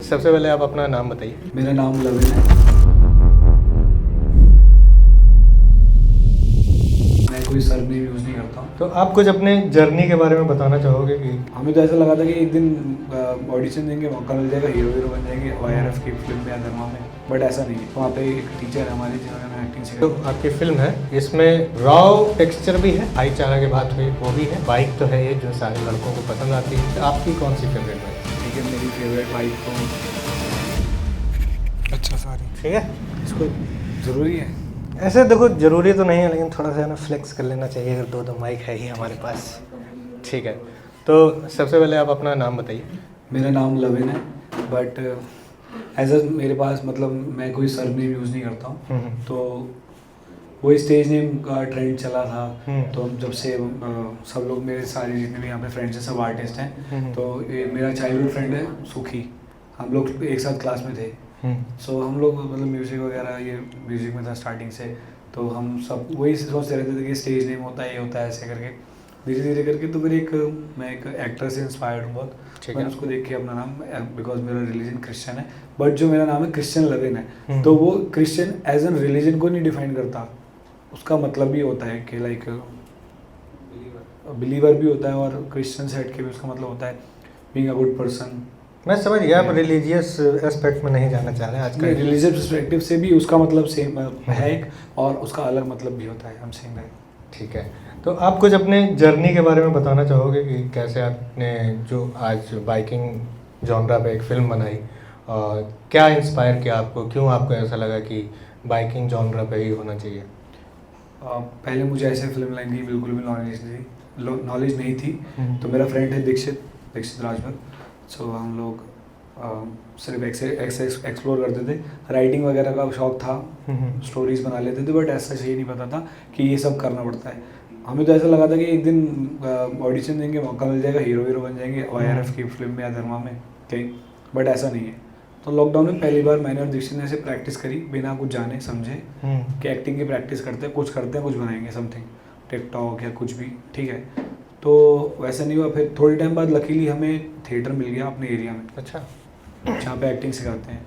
सबसे पहले आप अपना नाम बताइए। मेरा नाम लविन है। मैं कोई सरनेम यूज़ नहीं करता हूँ। तो आप कुछ अपने जर्नी के बारे में बताना चाहोगे कि हमें तो ऐसा लगा था कि एक दिन ऑडिशन देंगे, मौका मिल जाएगा, हीरो बन जाएंगे OIRF की फिल्म में या धर्मा में, बट ऐसा नहीं है। वहाँ पे एक टीचर है हमारे जिन्होंने हमें एक्टिंग तो सिखाई। आपकी फिल्म है, इसमें रॉ टेक्सचर भी है, भाईचारा की बात हुई वो भी है, बाइक तो है ये जो सारे लड़कों को पसंद आती है। तो आपकी कौन सी फेवरेट बाइक? ठीक है, मेरी फेवरेट बाइक तो ठीक है, इसको ज़रूरी है। ऐसे देखो जरूरी तो नहीं है, लेकिन थोड़ा सा ना फ्लेक्स कर लेना चाहिए अगर दो माइक है ही हमारे पास। ठीक है, तो सबसे पहले आप अपना नाम बताइए। मेरा नाम लविन है, बट एज अ मेरे पास मतलब मैं कोई सरनेम यूज़ नहीं करता हूँ। तो वही स्टेज नेम का ट्रेंड चला था। तो हम जब से सब लोग, मेरे सारे जितने भी यहाँ पे फ्रेंड्स हैं सब आर्टिस्ट हैं। तो ये मेरा चाइल्डहुड फ्रेंड है सुखी, हम लोग एक साथ क्लास में थे। सो हम लोग मतलब म्यूज़िक वगैरह, ये म्यूज़िक में था स्टार्टिंग से। तो हम सब वही सोचते रहते थे कि स्टेज नेम होता है, ये होता है, ऐसे करके धीरे धीरे करके। तो फिर मैं एक एक्टर से इंस्पायर्ड हूँ बहुत। मैंने उसको देख के अपना नाम, बिकॉज मेरा रिलीजन क्रिश्चियन है, बट जो मेरा नाम है क्रिश्चियन लविन है। तो वो क्रिश्चियन एज एन रिलीजन को नहीं डिफाइन करता, उसका मतलब भी होता है कि लाइक बिलीवर भी होता है, और क्रिश्चियन सेट के भी उसका मतलब होता है बीइंग अ गुड पर्सन। मैं समझ गया, आप रिलीजियस एस्पेक्ट में नहीं जाना चाह रहे हैं आज का। रिलीजियस पर्सपेक्टिव से भी उसका मतलब सेम है एक, और उसका अलग मतलब भी होता है, हम सेम है। ठीक है, तो आप कुछ अपने जर्नी के बारे में बताना चाहोगे कि कैसे आपने जो आज बाइकिंग जॉनरा पे एक फिल्म बनाई, और क्या इंस्पायर किया आपको, क्यों आपको ऐसा लगा कि बाइकिंग जॉनरा पे ही होना चाहिए? पहले मुझे ऐसे फिल्म लाइन की बिल्कुल भी नॉलेज नहीं थी। तो मेरा फ्रेंड है दीक्षित राजभर। सो हम लोग सिर्फ एक्सप्लोर करते थे, राइटिंग वगैरह का शौक था, स्टोरीज बना लेते थे, बट ऐसा ये नहीं पता था कि ये सब करना पड़ता है। हमें तो ऐसा लगा था कि एक दिन ऑडिशन देंगे, मौका मिल जाएगा, हीरो बन जाएंगे OIRF की फिल्म में या धर्मा में कहीं, बट ऐसा नहीं है। तो लॉकडाउन में पहली बार मैंने और दीक्षित ने ऐसे प्रैक्टिस करी बिना कुछ जाने समझे कि एक्टिंग की प्रैक्टिस करते हैं, कुछ बनाएंगे समथिंग, टिकटॉक या कुछ भी, ठीक है। तो वैसा नहीं हुआ। फिर थोड़े टाइम बाद लकीली हमें थिएटर मिल गया अपने एरिया में, अच्छा, जहाँ पे एक्टिंग सिखाते हैं।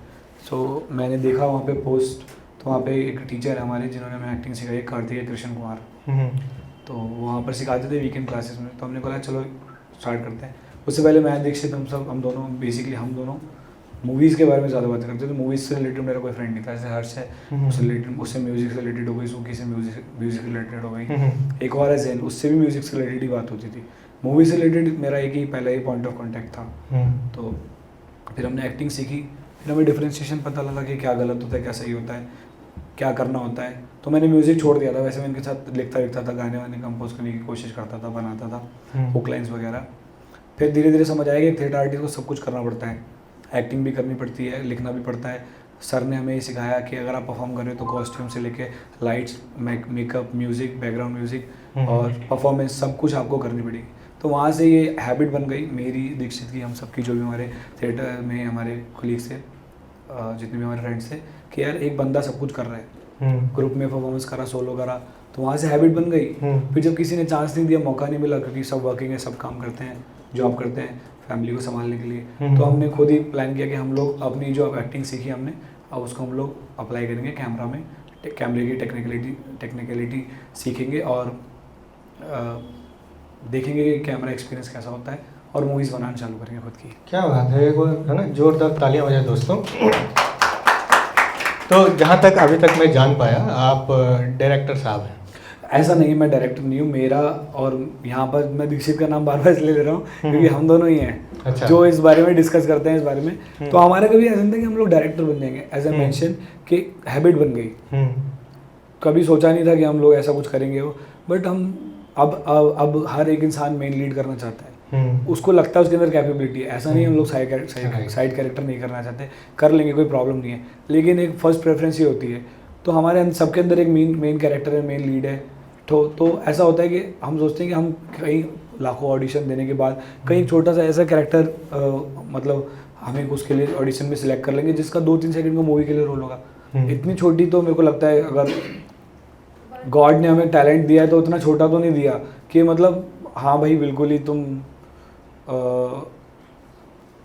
सो मैंने देखा वहाँ पे पोस्ट, तो वहाँ पे एक टीचर है हमारे जिन्होंने हमें एक्टिंग सिखाई, कार्तिक कृष्ण कुमार। तो वहाँ पर सिखाते थे वीकेंड क्लासेस में। तो हमने कहा चलो स्टार्ट करते हैं। उससे पहले मैं दीक्षित हम दोनों मूवीज़ के बारे में ज़्यादा बातें करते थे। मूवीज़ से रिलेटेड मेरा कोई फ्रेंड नहीं था, जैसे हर्ष है, उससे म्यूज़िक से रिलेटेड हो गई, सुखी से म्यूज़िक रिलेटेड हो गई, एक और है जैन, उससे भी म्यूज़िक से रिलेटेड ही बात होती थी। मूवी से रिलेटेड मेरा एक ही पहला ही पॉइंट ऑफ कॉन्टैक्ट था। तो फिर हमने एक्टिंग सीखी, फिर हमें डिफ्रेंशिएशन पता लगा कि क्या गलत होता है, क्या सही होता है, क्या करना होता है। तो मैंने म्यूज़िक छोड़ दिया था। वैसे मैं इनके साथ लिखता था, गाने वाने कंपोज करने की कोशिश करता था, बनाता था हुक लाइन्स वगैरह। फिर धीरे धीरे समझ आया कि थिएटर आर्टिस्ट को सब कुछ करना पड़ता है, एक्टिंग भी करनी पड़ती है, लिखना भी पड़ता है। सर ने हमें ये सिखाया कि अगर आप परफॉर्म कर रहे हो तो कॉस्ट्यूम से लेके lights, makeup, music, background music और परफॉर्मेंस सब कुछ आपको करनी पड़ेगी। तो वहाँ से ये हैबिट बन गई मेरी, दीक्षित की, हम सबकी, जो भी हमारे थिएटर में हमारे कोलीग्स थे, जितने भी हमारे फ्रेंड्स थे, कि यार एक बंदा सब कुछ कर रहा है, ग्रुप में परफॉर्मेंस करा, सोलो करा। तो वहाँ से हैबिट बन गई। फिर जब किसी ने चांस नहीं दिया, मौका नहीं मिला, क्योंकि सब वर्किंग है, सब काम करते हैं, जॉब करते हैं फैमिली को संभालने के लिए, तो हमने खुद ही प्लान किया कि हम लोग अपनी जो एक्टिंग सीखी हमने, अब उसको हम लोग अप्लाई करेंगे कैमरा में, कैमरे की टेक्निकलिटी सीखेंगे और देखेंगे कि कैमरा एक्सपीरियंस कैसा होता है, और मूवीज़ बनाना चालू करेंगे खुद की। क्या बात है, है ना, जोरदार तालियां बजाएं दोस्तों। तो जहाँ तक अभी तक मैं जान पाया, आप डायरेक्टर साहब हैं। ऐसा नहीं, मैं डायरेक्टर नहीं हूँ। मेरा, और यहाँ पर मैं दीक्षित का नाम बार बार इसलिए ले रहा हूँ क्योंकि हम दोनों ही हैं अच्छा। जो इस बारे में डिस्कस करते हैं इस बारे में। तो हमारा कभी ऐसा नहीं था कि हम लोग डायरेक्टर बन जाएंगे, एज ए मेंशन कि हैबिट बन गई। कभी सोचा नहीं था कि हम लोग ऐसा कुछ करेंगे वो, बट हम अब हर एक इंसान मेन लीड करना चाहता है, उसको लगता है उसके अंदर कैपेबिलिटी है। ऐसा नहीं हम लोग साइड कैरेक्टर नहीं करना चाहते, कर लेंगे, कोई प्रॉब्लम नहीं है, लेकिन एक फर्स्ट प्रेफरेंस ही होती है। तो हमारे सबके अंदर एक मेन कैरेक्टर है, मेन लीड है। तो ऐसा होता है कि हम सोचते हैं कि हम कहीं लाखों ऑडिशन देने के बाद कहीं छोटा सा ऐसा कैरेक्टर मतलब हमें उसके लिए ऑडिशन में सिलेक्ट कर लेंगे जिसका 2-3 सेकंड का मूवी के लिए रोल होगा। इतनी छोटी, तो मेरे को लगता है अगर गॉड ने हमें टैलेंट दिया है तो उतना छोटा तो नहीं दिया कि मतलब हाँ भाई बिल्कुल ही तुम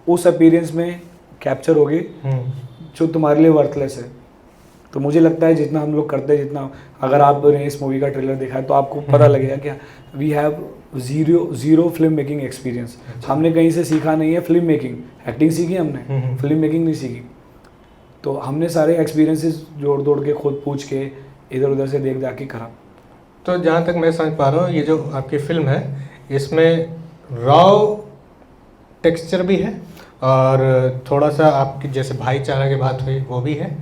उस अपीयरेंस में कैप्चर होगी जो तुम्हारे लिए वर्थलेस है। तो मुझे लगता है जितना हम लोग करते हैं, जितना अगर आपने इस मूवी का ट्रेलर देखा है तो आपको पता लगेगा कि we have zero film making experience. हमने कहीं से सीखा नहीं है फिल्म मेकिंग, एक्टिंग सीखी हमने, फिल्म मेकिंग नहीं सीखी। तो हमने सारे एक्सपीरियंसेस जोड़ के खुद पूछ के इधर उधर से देख के करा। तो जहाँ तक मैं समझ पा रहा हूँ, ये जो आपकी फिल्म है इसमें रॉ टेक्सचर भी है और थोड़ा सा आपकी जैसे भाईचारा की बात हुई वो भी है,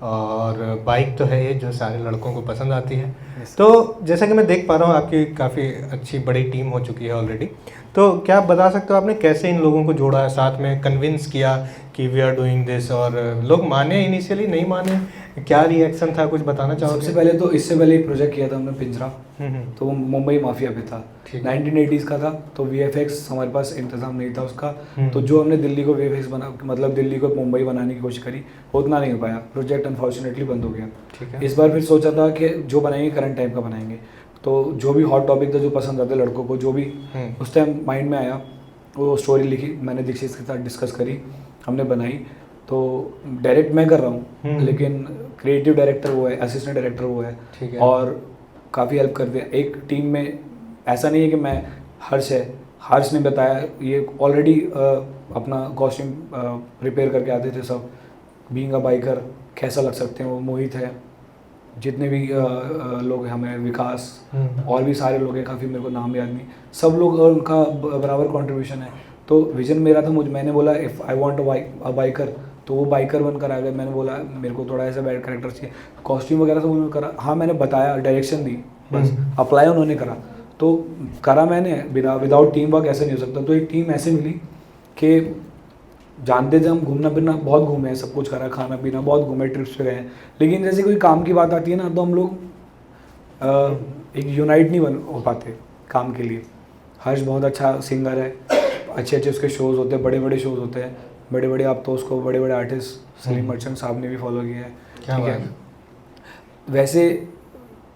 और बाइक तो है ये जो सारे लड़कों को पसंद आती है। तो जैसा कि मैं देख पा रहा हूँ आपकी काफ़ी अच्छी बड़ी टीम हो चुकी है ऑलरेडी। तो क्या आप बता सकते हो आपने कैसे इन लोगों को जोड़ा है साथ में, कन्विंस किया कि वी आर डूइंग दिस, और लोग माने इनिशियली नहीं माने, क्या रिएक्शन था, कुछ बताना चाहोगे? सबसे पहले तो इससे पहले एक प्रोजेक्ट किया था हमने पिंजरा, तो वो मुंबई माफिया पे था, 1980s का था। तो वीएफएक्स हमारे पास इंतजाम नहीं था उसका, तो जो हमने दिल्ली को वीएफएक्स बना, मतलब दिल्ली को मुंबई बनाने की कोशिश करी, उतना नहीं हो पाया, प्रोजेक्ट अनफॉर्चुनेटली बंद हो गया। ठीक है। इस बार फिर सोचा था कि जो बनाएंगे करंट टाइम का बनाएंगे, तो जो भी हॉट टॉपिक था, जो पसंद आता लड़कों को, जो भी उस टाइम माइंड में आया, वो स्टोरी लिखी मैंने, दीक्षित के साथ डिस्कस करी, हमने बनाई। तो डायरेक्ट मैं कर रहा हूँ, लेकिन क्रिएटिव डायरेक्टर वो है, असिस्टेंट डायरेक्टर वो है, और काफ़ी हेल्प करते हैं। एक टीम में ऐसा नहीं है कि मैं, हर्ष ने बताया, ये ऑलरेडी अपना कॉस्ट्यूम प्रिपेयर करके आते थे सब, बीइंग अ बाइकर कैसा लग सकते हैं वो, मोहित है, जितने भी लोग हैं हमें, विकास और भी सारे लोग हैं, काफ़ी मेरे को नाम याद नहीं, सब लोग उनका बराबर कंट्रीब्यूशन है। तो विजन मेरा था, मैंने बोला if I want a biker, तो वो बाइकर बनकर आ गए। मैंने बोला मेरे को थोड़ा ऐसा बैड कैरेक्टर चाहिए, कॉस्ट्यूम वगैरह सब उन्होंने करा। हाँ मैंने बताया, डायरेक्शन दी, बस अप्लाई उन्होंने करा, तो करा मैंने। विदाउट टीम वर्क ऐसे नहीं हो सकता। तो एक टीम ऐसे मिली कि जानते थे हम, घूमना फिरना बहुत घूमे हैं, सब कुछ करा, खाना पीना बहुत घूमे, ट्रिप्स पे गए हैं, लेकिन जैसे कोई काम की बात आती है ना, तो हम लोग एक यूनाइट नहीं हो पाते काम के लिए। हर्ष बहुत अच्छा सिंगर है, अच्छे उसके शोज़ होते हैं, बड़े बड़े शोज़ होते हैं, बड़े बड़े, आप तो उसको बड़े बड़े आर्टिस्ट सलीम मर्चेंट साहब ने भी फॉलो किया है, ठीक है। वैसे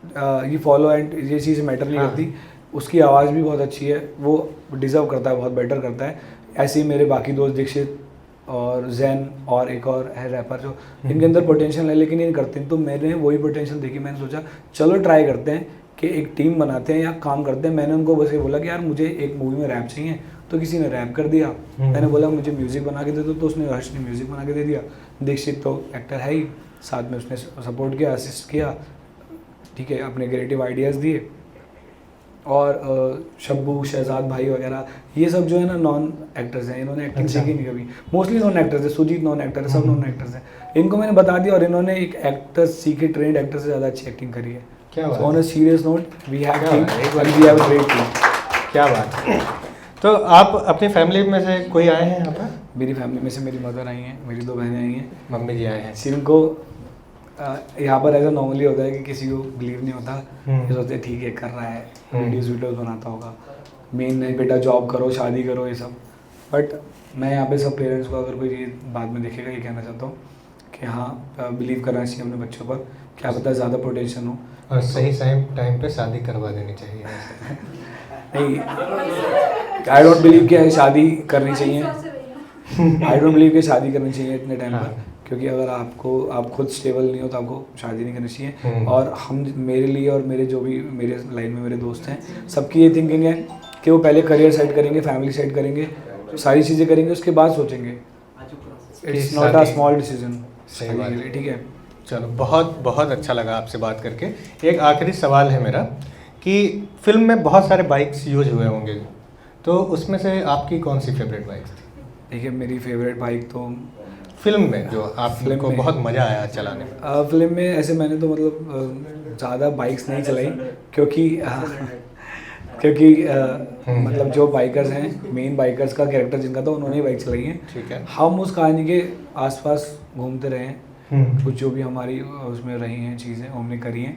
ये फॉलो एंड ये चीज़ मैटर नहीं करती, उसकी आवाज़ भी बहुत अच्छी है, वो डिज़र्व करता है, बहुत बेटर करता है। ऐसे ही मेरे बाकी दोस्त दीक्षित और जैन और एक और है रैपर, जो इनके अंदर पोटेंशियल है लेकिन ये करते हैं। तो मैंने वही पोटेंशियल देखी, मैंने सोचा चलो ट्राई करते हैं कि एक टीम बनाते हैं या काम करते हैं। मैंने उनको बस ये बोला कि यार मुझे एक मूवी में रैप चाहिए, तो किसी ने रैप कर दिया। मैंने बोला मुझे म्यूज़िक बना के दे दो, तो उसने हर्ष ने म्यूज़िक बना के दे दिया। दीक्षित तो एक्टर है ही, साथ में उसने सपोर्ट किया, असिस्ट किया, ठीक है, अपने क्रिएटिव आइडियाज़ दिए। और शब्बू, शहजाद भाई वगैरह, ये सब जो है ना नॉन एक्टर्स हैं, इन्होंने एक्टिंग सीखी नहीं कभी, मोस्टली नॉन एक्टर्स है। सुजीत नॉन एक्टर है, सब नॉन एक्टर्स हैं। इनको मैंने बता दिया और इन्होंने एक एक्टर सीखे, ट्रेंड एक्टर से ज़्यादा अच्छी एक्टिंग करी है। क्या बात, on a serious note we have a great team. क्या बात है। तो आप अपनी फैमिली में से कोई आए हैं यहाँ पर? मेरी फैमिली में से मेरी मदर आई हैं, मेरी 2 बहनें आई हैं, मम्मी जी आए हैं। जिनको यहाँ पर ऐसा नॉर्मली होता है कि किसी को बिलीव नहीं होता, ये सोचते हैं ठीक है कर रहा है, वीडियोज़ बनाता होगा, मेन नहीं बेटा जॉब करो, शादी करो, ये सब। बट मैं यहाँ पे सब पेरेंट्स को, अगर कोई ये बाद में देखेगा, ये कहना चाहता हूँ कि हाँ बिलीव करना चाहिए अपने बच्चों पर, क्या पता ज़्यादा पोटेंशियल हो और सही टाइम पे शादी करवा देनी चाहिए। नहीं, आई डोंट बिलीव कि शादी करनी चाहिए, आई डोंट बिलीव कि शादी करनी चाहिए इतने टाइम पर, क्योंकि अगर आप खुद स्टेबल नहीं हो तो आपको शादी नहीं करनी चाहिए। और हम, मेरे लिए और मेरे जो भी मेरे लाइन में मेरे दोस्त हैं, सबकी ये थिंकिंग है कि वो पहले करियर सेट करेंगे, फैमिली सेट करेंगे, सारी चीज़ें करेंगे, उसके बाद सोचेंगे। It's not a small decision. सही बात है, ठीक है। चलो, बहुत बहुत अच्छा लगा आपसे बात करके। एक आखिरी सवाल है मेरा कि फिल्म में बहुत सारे बाइक्स यूज हुए होंगे, तो उसमें से आपकी कौन सी फेवरेट बाइक थी? देखिए मेरी फेवरेट बाइक तो फिल्म में जो आपको बहुत मज़ा आया चलाने में। फिल्म में ऐसे मैंने तो मतलब ज़्यादा बाइक्स नहीं चलाई, क्योंकि मतलब जो बाइकर्स हैं, मेन बाइकर्स का कैरेक्टर जिनका था, उन्होंने ही बाइक चलाई है। ठीक है। हम उस कहानी के आसपास घूमते रहे हैं, कुछ जो भी हमारी उसमें रही हैं चीज़ें हमने करी हैं।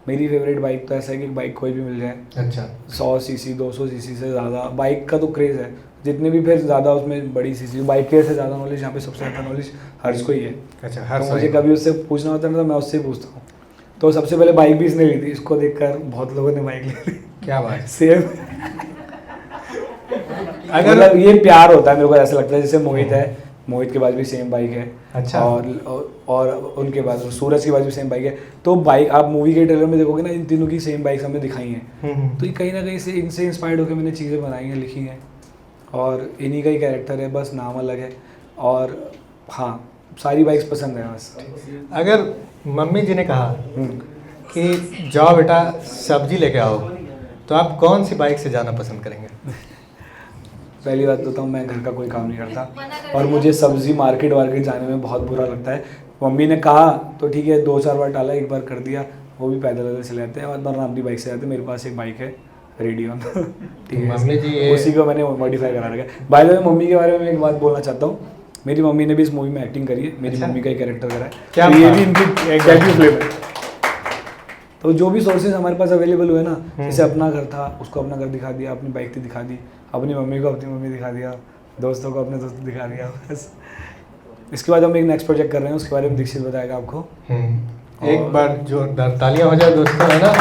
मेरी फेवरेट बाइक तो ऐसा है कि बाइक कोई भी मिल जाए। अच्छा। 100 सीसी 200 सीसी से ज़्यादा बाइक का तो क्रेज़ है, जितने भी फिर ज़्यादा उसमें बड़ी सीसी बाइक के से ज़्यादा नॉलेज, यहाँ पे सबसे ज़्यादा नॉलेज हर्ष को ही है। अच्छा, तो मुझे कभी उससे पूछना होता है तो मैं उससे ही पूछता हूँ। तो सबसे पहले बाइक भी इसने ली थी, इसको देखकर बहुत लोगों ने बाइक ले ली। क्या बात। सेम अगर मतलब ये प्यार होता है, मेरे को ऐसा लगता है जैसे मोहित है, मोहित के पास भी सेम बाइक है। अच्छा। और उनके पास सूरज के पास भी सेम बाइक है। तो बाइक आप मूवी के ट्रेलर में देखोगे ना, इन तीनों की सेम बाइक्स हमने दिखाई हैं। तो ये कहीं ना कहीं से इनसे इंस्पायर्ड होकर मैंने चीज़ें बनाई हैं, लिखी हैं, और इन्हीं का ही कैरेक्टर है, बस नाम अलग है। और हाँ, सारी बाइक्स पसंद है बस। अगर मम्मी जी ने कहा कि जाओ बेटा सब्जी लेके आओ, तो आप कौन सी बाइक से जाना पसंद करेंगे? पहली बात तो मैं घर का कोई काम नहीं करता और मुझे सब्ज़ी मार्केट वार्केट जाने में बहुत बुरा लगता है। मम्मी ने कहा तो ठीक है, 2-4 बार टाला, एक बार कर दिया, वो भी पैदल चले जाते हैं, और वरना अपनी बाइक से जाते हैं। मेरे पास एक बाइक है रेडियन, ठीक है, मम्मी जी उसी को मैंने मॉडिफाई करा रखा है। बाय द वे, मम्मी के बारे में मैं एक बात बोलना चाहता हूँ। मेरी मम्मी ने भी इस मूवी में एक्टिंग करी है, मेरी मम्मी का ही कैरेक्टर करा है। क्या तो ये भी इनकी एग्जैक्टली फ्लेम है। तो जो भी सोर्सेज हमारे पास अवेलेबल हुए ना, जैसे अपना घर था, उसको अपना घर दिखा दिया, अपनी बाइक थी दिखा दी, अपनी मम्मी को अपनी मम्मी दिखा दिया, दोस्तों को अपने दोस्त दिखा दिया, बस। इसके बाद हम एक नेक्स्ट प्रोजेक्ट कर रहे हैं, उसके बारे में दीक्षित बताएगा आपको। एक बार जो तालियां हो जाए दोस्तों, है ना,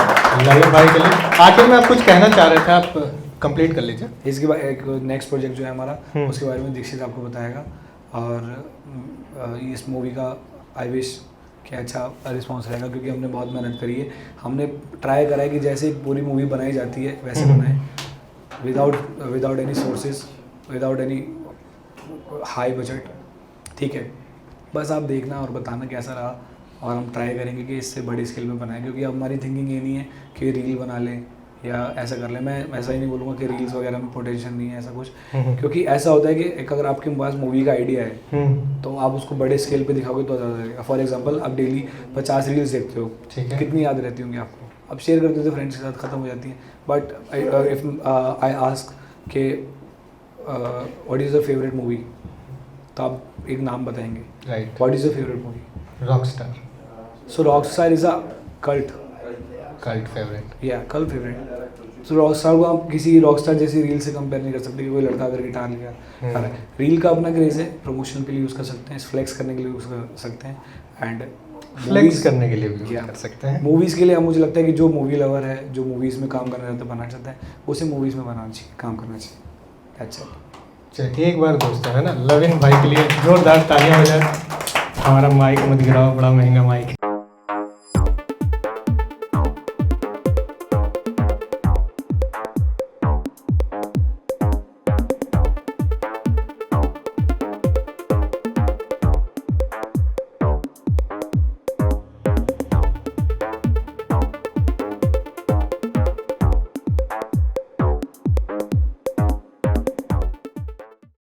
ललन भाई के लिए। आखिर में आप कुछ कहना चाह रहे थे, आप कंप्लीट कर लीजिए। इसके बाद एक नेक्स्ट प्रोजेक्ट जो है हमारा, उसके बारे में दीक्षित आपको बताएगा। और इस मूवी का आई विश कि अच्छा रिस्पॉन्स रहेगा, क्योंकि हमने बहुत मेहनत करी है। हमने ट्राई करा है कि जैसे पूरी मूवी बनाई जाती है वैसे बनाएं, without any sources, without any high budget, ठीक है। बस आप देखना और बताना कैसा रहा, और हम ट्राई करेंगे कि इससे बड़ी स्केल में बनाएं, क्योंकि हमारी थिंकिंग ये नहीं है कि रील बना लें या ऐसा कर लें। मैं ऐसा ही नहीं बोलूँगा कि रील्स वगैरह में पोटेंशियल नहीं है, ऐसा कुछ। क्योंकि ऐसा होता है कि एक अगर आपके पास मूवी का आइडिया है तो आप उसको बड़े स्केल पे दिखाओगे तो ज़्यादा रहेगा। फॉर एग्जांपल, आप डेली 50 रील्स देखते हो, ठीक है, कितनी याद रहती होंगी आपको? अब शेयर करते थे फ्रेंड्स के साथ, ख़त्म हो जाती हैं। बट इफ़ आई आस्क के what is the favourite movie, तो आप एक नाम बताएंगे, right. What is the favourite movie? Rockstar. So Rockstar is a cult favourite, या कल्ट फेवरेट। सो रॉकस्टार को आप किसी रॉकस्टार जैसी रील से कंपेयर नहीं कर सकते कि कोई लड़का अगर गिटार लिया कर रहा है। रील का अपना क्रेज़ है, प्रमोशन के लिए यूज़ कर सकते हैं, फ्लेक्स करने के लिए यूज़ कर सकते हैं, एंड फ्लेक्स करने के लिए भी यूज़ कर सकते हैं। मूवीज़ के लिए अब मुझे लगता है कि जो मूवी लवर है, जो मूवीज़ में काम करना चाहता है, बनाना चाहता है, उसे मूवीज़ में बनाना चाहिए, काम करना चाहिए। अच्छा, चलिए एक बार दोस्तों, है ना, लविन भाई के लिए जोरदार तालियां हो जाए। हमारा माइक मत गिराओ, बड़ा महंगा माइक है।